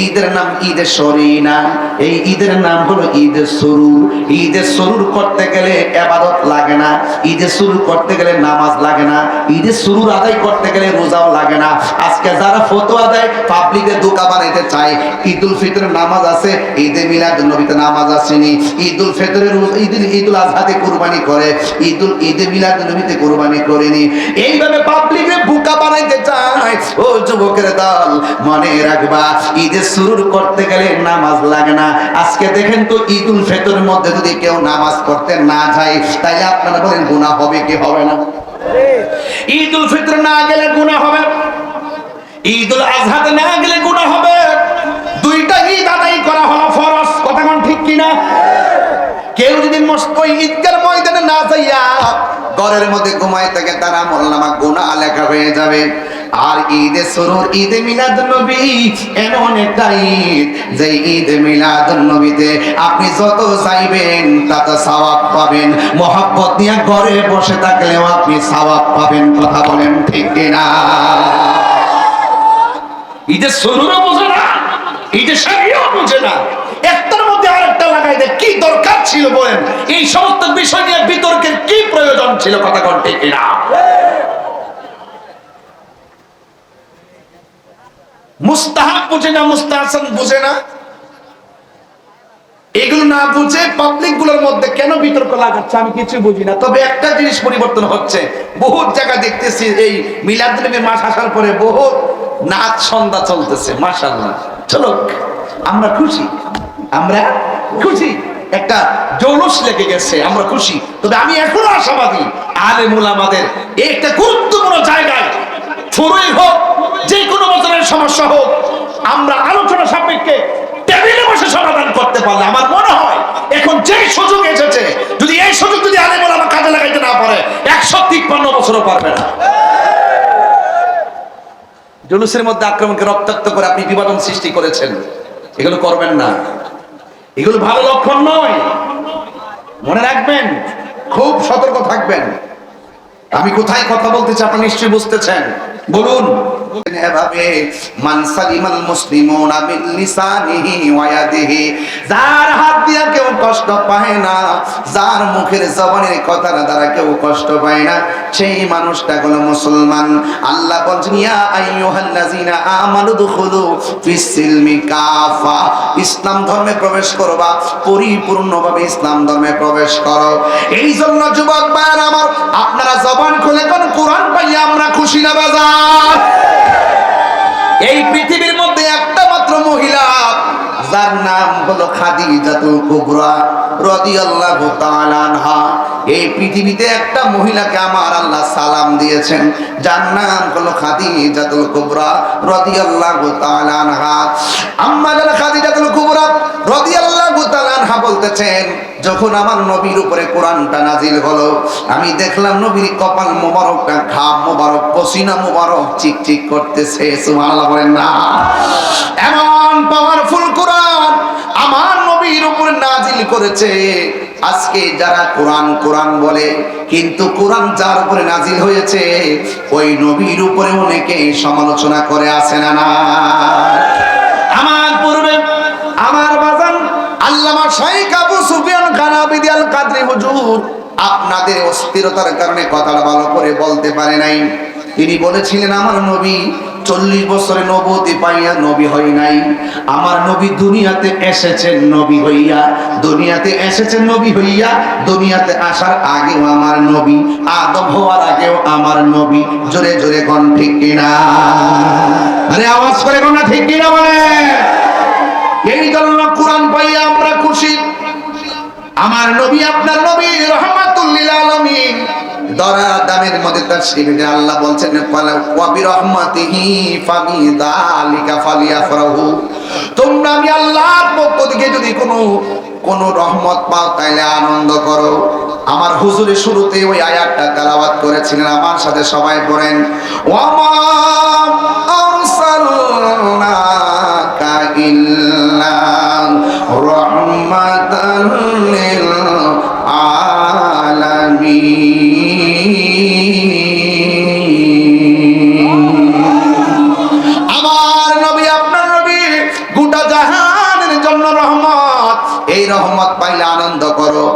ঈদের নাম ঈদে শরী না, এই ঈদের নাম হলো ঈদে সুরুর। ঈদে সুরুর করতে গেলে ইবাদত লাগে না, ঈদে সুরুর করতে গেলে নামাজ লাগে না, ঈদে সুরুর আদায় করতে গেলে রোজাও লাগে না। আজকে যারা ফতোয়া দেয় পাবলিকের দোকা বানাইতে চায়, ঈদুল ফিতরের নামাজ আছে, ঈদে মিলাদুন নবীতে নামাজ আসেনি, ঈদুল ফিতরের ঈদুল আজহাতে কুরবানি করে, ঈদে মিলাদুন নবীতে কুরবানি করেনি। এইভাবে পাবলিকের বোকা বানাইতে চায়। ও যুবকের দল, মনে রাখবা ঈদে সুরুর করতে গেলে নামাজ লাগে না। আজকে দেখেন তো ঈদুল ফিতরের মধ্যে যদি কেউ নামাজ পড়তে না যায়, তাইলে আপনারা বলেন গুনাহ হবে কি হবে না? ঈদুল ফিতর না গেলে গুনাহ হবে, ঈদুল আজহাতে না গেলে গুনাহ হবে। দুইটা ঈদ আদায় করা হলো ফরজ, কথা কোন ঠিক কিনা? কেউ যদি ওই ঈদগার ময়দানে না যাইয়া ঘরের মধ্যে ঘুমায় থাকে, তার আমলনামা গুনাহ লেখা হয়ে যাবে। আর ঈদে সুরুর, ঈদে মিলাদুন নবী এমন একটা ঈদ, যে ঈদে মিলাদুন নবীতে আপনি যত চাইবেন তত সওয়াব পাবেন। মহব্বত নিয়ে ঘরে বসে থাকলেও আপনি সওয়াব পাবেন, কথা বলেন ঠিক কিনা? ঈদে সুরুরও বোঝে না, ঈদে শাড়িও বোঝে না, একটার মধ্যে আরেকটা লাগাই দেয়। কি দরকার ছিল বলেন? এই সমস্ত বিষয় নিয়ে বিতর্কের কি প্রয়োজন ছিল, কথা কোন ঠিক কিনা? মুস্তাহাব বুঝে না, মুস্তাহসান বুঝে না, এগুলো না বুঝে পাবলিক গুলোর মধ্যে কেন বিতর্ক লাগাচ্ছে আমি কিছু বুঝি না। তবে একটা জিনিস পরিবর্তন হচ্ছে, বহুত জায়গা দেখতেছি এই মিলাদুন নবীর মাস আসার পরে বহুত নাচ সন্ধ্যা চলতেছে। মাশাআল্লাহ, চলো আমরা খুশি, আমরা খুশি, একটা জৌলুস লেগে গেছে, আমরা খুশি। তবে আমি এখনো আশাবাদী, আলেম উলামাদের একটা গুরুত্বপূর্ণ জায়গায় শুরুই হোক, যে কোনো বছরের সমস্যা হোক, আমরা আলোচনা সাপেক্ষে টেবিলে বসে সমাধান করতে পারলে আমার মনে হয় এখন যে সুযোগ এসেছে, যদি এই সুযোগ যদি আলেম ওলামা কাজে লাগাইতে না পারে, 153 বছরও পারবে না। জুলুসের মধ্যে আক্রমণকে রক্তাক্ত করে আপনি বিভাজন সৃষ্টি করেছেন, এগুলো করবেন না, এগুলো ভালো লক্ষণ নয়। মনে রাখবেন, খুব সতর্ক থাকবেন। আমি কোথায় কথা বলতেছি আপনি নিশ্চয়ই বুঝতেছেন। বলুন, এভাবে মান সালিমাল মুসলিমুনা মিন লিসানিহি ওয়া ইয়াদিহি, যার হাত দিয়ে কেউ কষ্ট পায় না, যার মুখের জবানের কথার দ্বারা কেউ কষ্ট পায় না, সেই মানুষটা হলো মুসলমান। আল্লাহ বলেন, ইয়া আইয়ুহাল্লাযিনা আমানু দুখুলু ফিস সিলমি কাফা, ইসলাম ধর্মে প্রবেশ করবা, পরিপূর্ণভাবে ইসলাম ধর্মে প্রবেশ করো। এই জন্য যুবক ভাইরা আমার, আপনারা জবান খুলে কোন কোরআন পাইয়া আমরা খুশি না বাজার? এই পৃথিবীর মধ্যে একটা মাত্র মহিলা, যার নাম হলো খাদিজাতুল কুবরা রাদিয়াল্লাহু তাআলা আনহা। এই পৃথিবীতে একটা মহিলাকে আমার আল্লাহ সালাম দিয়েছেন, যার নাম হলো খাদিজাতুল কুবরা রাদিয়াল্লাহু তাআলা আনহা। আম্মা জান খাদিজাতুল কুবরা রাদিয়াল্লাহু তাআলা আনহা বলতেছেন, যখন আমার নবীর উপরে কোরআনটা নাজিল হলো, আমি দেখলাম নবীর কপাল মোবারকটা, ঘাম মোবারক, পসিনা মোবারক চিকচিক করতেছে। সুবহানাল্লাহ বলেন না? এমন পাওয়ারফুল কোরআন আমার নবীর উপরে নাজিল করেছে। আজকে যারা কোরআন কোরআন বলে, কিন্তু কোরআন যার উপরে নাজিল হয়েছে ওই নবীর উপরে অনেকে সমালোচনা করে, আছে না না? আমার পূর্বে আমার বাজান আল্লামা শাইখ আবু সুফিয়ান খান আবিদি আল কাদরি হুজুর আপনাদের অস্থিরতার কারণে কথাটা ভালো করে বলতে পারে নাই। তিনি বলেছিলেন, আমার নবী 40 বছরে নবুয়তি পাইয়া নবী হয় নাই। আমার নবী দুনিয়াতে এসেছেন নবী হইয়া, দুনিয়াতে এসেছেন নবী হইয়া, দুনিয়াতে আসার আগেও আমার নবী, আদম হওয়ার আগেও আমার নবী। জোরে জোরে কোন ঠিক কিনা? আরে আওয়াজ করে কোন না ঠিক কিনা বলে? এই জন্য কোরআন পাইয়া আমরা খুশি। আমার নবী, আপনার নবী রাহমাতুল লিল আলামিন, দরা দামের মধ্যে তাশরীফে আল্লাহ বলছেন, ওয়া বিরহমাতিহি ফাবিযালিকা ফালিয়াফরাহু, তোমরা আমি আল্লাহর পক্ষ থেকে যদি কোনো রহমত পাও তাইলে আনন্দ করো। আমার হুজুরের শুরুতে ওই আয়াতটা তেলাওয়াত করেছিলেন, আমার সাথে সবাই পড়েন, ওয়া মা আরসালনাকা ইল্লা রাহমাতাল লিল আলামিন। আমার নবী, আপনার নবী গোটা জাহানের জন্য রহমত। এই রহমত পাইলে আনন্দ করো।